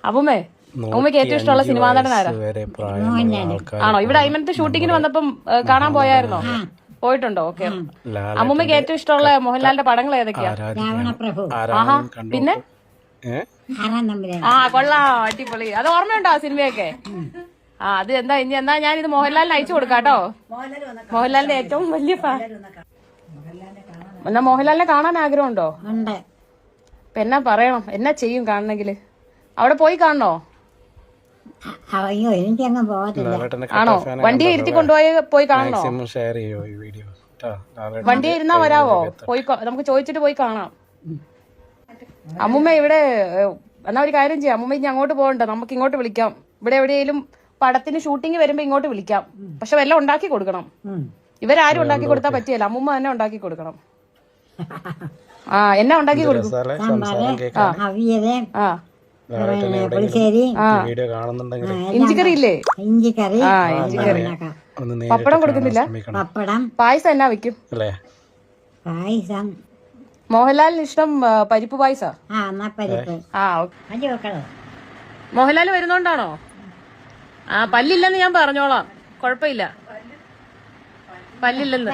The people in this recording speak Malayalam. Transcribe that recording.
അമ്മൂമ്മേ, അമ്മൂമ്മക്ക് ഏറ്റവും ഇഷ്ടമുള്ള സിനിമാ നടനാരാ? ആണോ? ഇവിടെ അയ്മനത്തെ ഷൂട്ടിങ്ങിന് വന്നപ്പം കാണാൻ പോയായിരുന്നോ? പോയിട്ടുണ്ടോ? ഓക്കെ. അമ്മൂമ്മക്ക് ഏറ്റവും ഇഷ്ടമുള്ള മോഹൻലാലിന്റെ പടങ്ങൾ ഏതൊക്കെയാ? ആഹാ, പിന്നെ കൊള്ളാം, അടിപൊളി. അത് ഓർമ്മയുണ്ടോ ആ സിനിമയൊക്കെ? അത് എന്താ ഇനി എന്നാ ഞാൻ ഇത് മോഹൻലാലിന് അയച്ചു കൊടുക്കാട്ടോ. മോഹൻലാലിന്റെ ഏറ്റവും വലിയ ഫാൻ. എന്നാ മോഹൻലാലിനെ കാണാൻ ആഗ്രഹമുണ്ടോ? അപ്പൊ എന്നാ പറയണം, എന്നാ ചെയ്യും കാണണമെങ്കില്? അവിടെ പോയി കാണണോ? ആണോ? വണ്ടിയെ ഇരുത്തി പോയി കാണണോ? വണ്ടിയെ ഇരുന്നാ വരാവോ? പോയി നമുക്ക് ചോദിച്ചിട്ട് പോയി കാണാം. അമ്മൂമ്മ ഇവിടെ എന്നാ ഒരു കാര്യം ചെയ്യാം, അമ്മൂമ്മ ഇനി അങ്ങോട്ട് പോകണ്ട, നമുക്ക് ഇങ്ങോട്ട് വിളിക്കാം. ഇവിടെ എവിടെയെങ്കിലും പടത്തിന് ഷൂട്ടിങ് വരുമ്പോ ഇങ്ങോട്ട് വിളിക്കാം. പക്ഷെ വല്ലതും ഉണ്ടാക്കി കൊടുക്കണം. ഇവരാരും ഉണ്ടാക്കി കൊടുത്താൽ പറ്റിയല്ല, അമ്മൂമ്മ തന്നെ ഉണ്ടാക്കി കൊടുക്കണം. എന്നാ ഉണ്ടാക്കി കൊടുക്കും? ഇഞ്ചിക്കറി ഇല്ലേ? ഇഞ്ചിക്കറി. പപ്പടം കൊടുക്കുന്നില്ല? പായസം എന്നാ വെക്കും? പായസം മോഹൻലാലിന് ഇഷ്ടം പരിപ്പ് പായസ. മോഹൻലാൽ വരുന്നോണ്ടാണോ? പല്ലില്ലെന്ന് ഞാൻ പറഞ്ഞോളാം, കൊഴപ്പില്ല. പല്ലില്ലെന്ന്.